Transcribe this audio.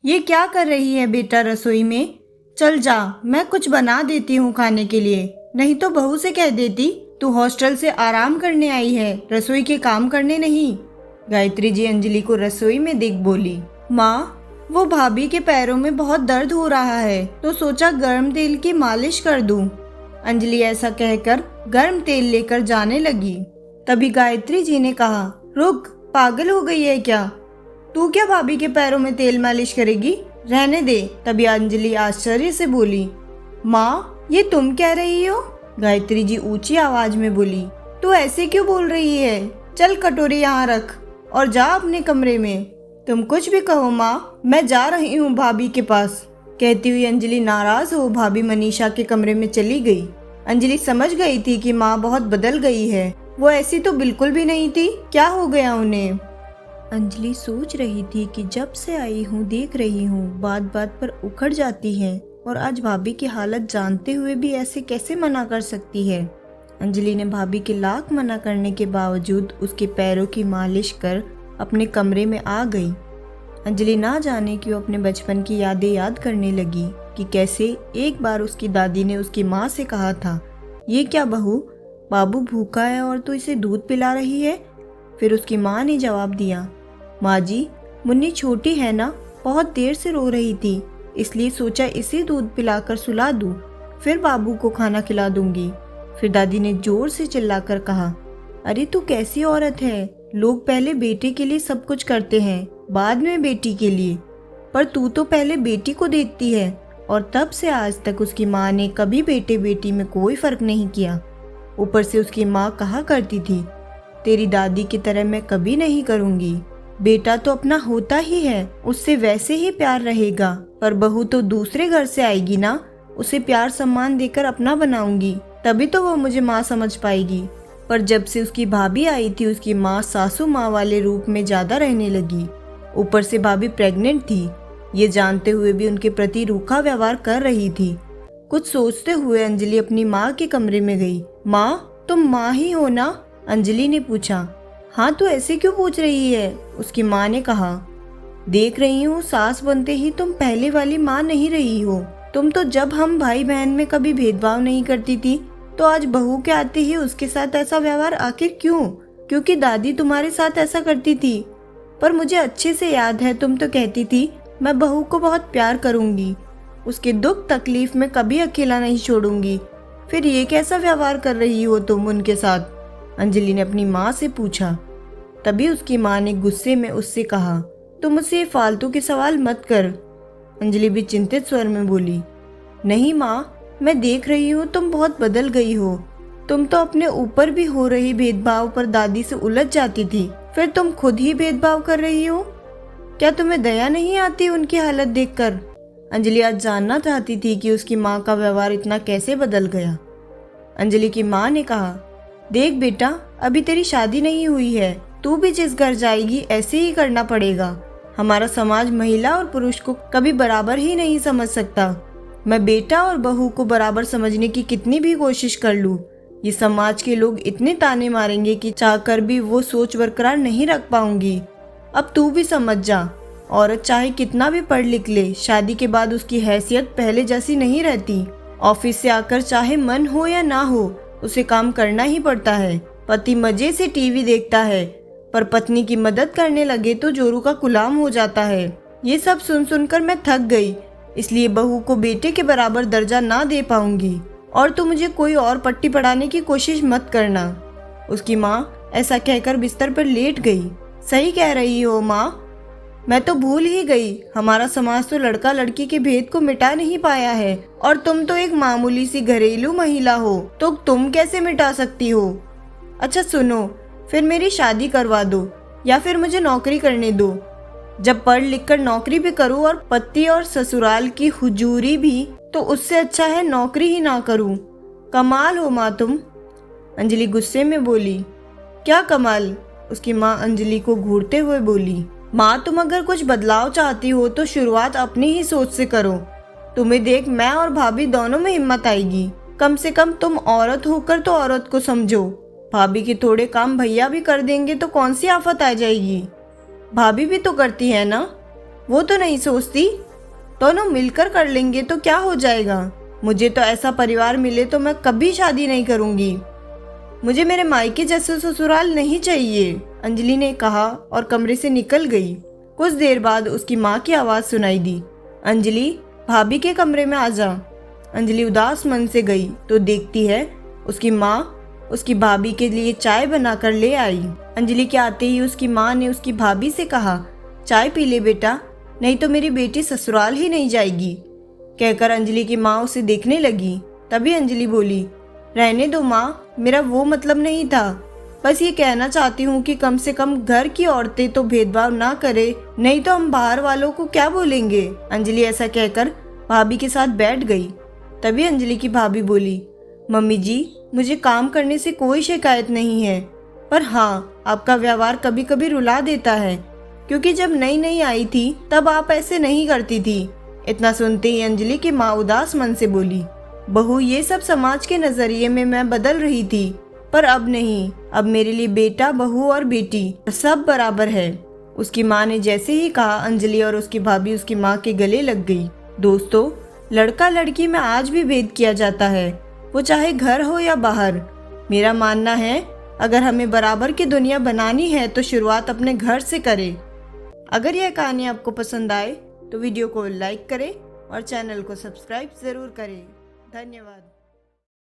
ये क्या कर रही है बेटा रसोई में? चल जा, मैं कुछ बना देती हूँ खाने के लिए। नहीं तो बहू से कह देती तू हॉस्टल से आराम करने आई है, रसोई के काम करने नहीं। गायत्री जी अंजलि को रसोई में देख बोली, माँ वो भाभी के पैरों में बहुत दर्द हो रहा है तो सोचा गर्म तेल की मालिश कर दूं। अंजलि ऐसा कहकर गर्म तेल लेकर जाने लगी। तभी गायत्री जी ने कहा, रुक, पागल हो गई है क्या? तू क्या भाभी के पैरों में तेल मालिश करेगी? रहने दे। तभी अंजलि आश्चर्य से बोली, माँ ये तुम कह रही हो? गायत्री जी ऊंची आवाज में बोली, तू ऐसे क्यों बोल रही है? चल कटोरी यहाँ रख और जा अपने कमरे में। तुम कुछ भी कहो माँ, मैं जा रही हूँ भाभी के पास। कहती हुई अंजलि नाराज हो भाभी मनीषा के कमरे में चली गई। अंजलि समझ गई थी कि माँ बहुत बदल गई है, वो ऐसी तो बिल्कुल भी नहीं थी। क्या हो गया उन्हें? अंजलि सोच रही थी कि जब से आई हूँ देख रही हूँ बात बात पर उखड़ जाती है और आज भाभी की हालत जानते हुए भी ऐसे कैसे मना कर सकती है। अंजलि ने भाभी के लाख मना करने के बावजूद उसके पैरों की मालिश कर अपने कमरे में आ गई। अंजलि ना जाने क्यों अपने बचपन की यादें याद करने लगी कि कैसे एक बार उसकी दादी ने उसकी माँ से कहा था, ये क्या बहू, बाबू भूखा है और तू इसे दूध पिला रही है? फिर उसकी माँ ने जवाब दिया, माँ जी मुन्नी छोटी है ना, बहुत देर से रो रही थी, इसलिए सोचा इसे दूध पिलाकर सुला दूँ, फिर बाबू को खाना खिला दूंगी। फिर दादी ने जोर से चिल्लाकर कहा, अरे तू कैसी औरत है, लोग पहले बेटे के लिए सब कुछ करते हैं, बाद में बेटी के लिए, पर तू तो पहले बेटी को देखती है। और तब से आज तक उसकी माँ ने कभी बेटे बेटी में कोई फर्क नहीं किया। ऊपर से उसकी माँ कहा करती थी, तेरी दादी की तरह मैं कभी नहीं करूँगी, बेटा तो अपना होता ही है, उससे वैसे ही प्यार रहेगा, पर बहू तो दूसरे घर से आएगी ना, उसे प्यार सम्मान देकर अपना बनाऊंगी, तभी तो वो मुझे माँ समझ पाएगी। पर जब से उसकी भाभी आई थी उसकी माँ सासू माँ वाले रूप में ज्यादा रहने लगी। ऊपर से भाभी प्रेग्नेंट थी, ये जानते हुए भी उनके प्रति रूखा व्यवहार कर रही थी। कुछ सोचते हुए अंजलि अपनी माँ के कमरे में गई। माँ तुम माँ ही हो ना? अंजलि ने पूछा। हाँ तो ऐसे क्यों पूछ रही है? उसकी माँ ने कहा, देख रही हूँ सास बनते ही तुम पहले वाली माँ नहीं रही हो। तुम तो जब हम भाई बहन में कभी भेदभाव नहीं करती थी, तो आज बहू के आते ही उसके साथ ऐसा व्यवहार आखिर क्यों? क्योंकि दादी तुम्हारे साथ ऐसा करती थी। पर मुझे अच्छे से याद है तुम तो कहती थी मैं बहू को बहुत प्यार करूंगी, उसके दुख तकलीफ में कभी अकेला नहीं छोड़ूंगी। फिर ये कैसा व्यवहार कर रही हो तुम उनके साथ? अंजलि ने अपनी माँ से पूछा। तभी उसकी माँ ने गुस्से में उससे कहा, तुम मुझसे फालतू के सवाल मत कर। अंजलि भी चिंतित स्वर में बोली, नहीं माँ, मैं देख रही हूँ तुम बहुत बदल गई हो। तुम तो अपने ऊपर भी हो रही भेदभाव पर दादी से उलझ जाती थी, फिर तुम खुद ही भेदभाव कर रही हो। क्या तुम्हें दया नहीं आती उनकी हालत देखकर? अंजलि आज जानना चाहती थी कि उसकी माँ का व्यवहार इतना कैसे बदल गया। अंजलि की माँ ने कहा, देख बेटा, अभी तेरी शादी नहीं हुई है, तू भी जिस घर जाएगी ऐसे ही करना पड़ेगा। हमारा समाज महिला और पुरुष को कभी बराबर ही नहीं समझ सकता। मैं बेटा और बहू को बराबर समझने की कितनी भी कोशिश कर लूं, ये समाज के लोग इतने ताने मारेंगे कि चाहकर भी वो सोच बरकरार नहीं रख पाऊंगी। अब तू भी समझ जा, औरत चाहे कितना भी पढ़ लिख ले, शादी के बाद उसकी हैसियत पहले जैसी नहीं रहती। ऑफिस से आकर चाहे मन हो या ना हो, उसे काम करना ही पड़ता है। पति मजे से टीवी देखता है, पर पत्नी की मदद करने लगे तो जोरू का गुलाम हो जाता है। ये सब सुन सुनकर मैं थक गई, इसलिए बहू को बेटे के बराबर दर्जा ना दे पाऊंगी। और तू मुझे कोई और पट्टी पढ़ाने की कोशिश मत करना। उसकी माँ ऐसा कहकर बिस्तर पर लेट गई। सही कह रही हो माँ, मैं तो भूल ही गई, हमारा समाज तो लड़का लड़की के भेद को मिटा नहीं पाया है, और तुम तो एक मामूली सी घरेलू महिला हो, तो तुम कैसे मिटा सकती हो? अच्छा सुनो, फिर मेरी शादी करवा दो या फिर मुझे नौकरी करने दो। जब पढ़ लिख कर नौकरी भी करूँ और पति और ससुराल की हुजूरी भी, तो उससे अच्छा है नौकरी ही ना करूँ। कमाल हो माँ तुम। अंजलि गुस्से में बोली। क्या कमाल? उसकी माँ अंजलि को घूरते हुए बोली। माँ तुम अगर कुछ बदलाव चाहती हो तो शुरुआत अपनी ही सोच से करो। तुम्हें देख मैं और भाभी दोनों में हिम्मत आएगी। कम से कम तुम औरत होकर तो औरत को समझो। भाभी के थोड़े काम भैया भी कर देंगे तो कौन सी आफत आ जाएगी? भाभी भी तो करती है ना। वो तो नहीं सोचती। दोनों मिलकर कर लेंगे तो क्या हो जाएगा। मुझे तो ऐसा परिवार मिले तो मैं कभी शादी नहीं करूंगी। मुझे मेरे मायके जैसे ससुराल नहीं चाहिए, अंजलि ने कहा और कमरे से निकल गई। कुछ देर बाद उसकी माँ की आवाज़ सुनाई दी, अंजलि भाभी के कमरे में आ जा। अंजलि उदास मन से गई तो देखती है उसकी माँ उसकी भाभी के लिए चाय बनाकर ले आई। अंजलि के आते ही उसकी माँ ने उसकी भाभी से कहा, चाय पी ले बेटा, नहीं तो मेरी बेटी ससुराल ही नहीं जाएगी। कहकर अंजलि की माँ उसे देखने लगी। तभी अंजलि बोली, रहने दो माँ, मेरा वो मतलब नहीं था। बस ये कहना चाहती हूँ कि कम से कम घर की औरतें तो भेदभाव ना करे, नहीं तो हम बाहर वालों को क्या बोलेंगे। अंजलि ऐसा कहकर भाभी के साथ बैठ गई। तभी अंजलि की भाभी बोली, मम्मी जी, मुझे काम करने से कोई शिकायत नहीं है, पर हाँ आपका व्यवहार कभी कभी रुला देता है, क्योंकि जब नई नई आई थी तब आप ऐसे नहीं करती थी। इतना सुनते ही अंजलि की माँ उदास मन से बोली, बहू ये सब समाज के नजरिए में मैं बदल रही थी, पर अब नहीं, अब मेरे लिए बेटा बहू और बेटी सब बराबर है। उसकी माँ ने जैसे ही कहा, अंजलि और उसकी भाभी उसकी माँ के गले लग गई। दोस्तों, लड़का लड़की में आज भी भेद किया जाता है, वो चाहे घर हो या बाहर। मेरा मानना है अगर हमें बराबर की दुनिया बनानी है तो शुरुआत अपने घर से करें। अगर यह कहानी आपको पसंद आए तो वीडियो को लाइक करें और चैनल को सब्सक्राइब ज़रूर करें। धन्यवाद।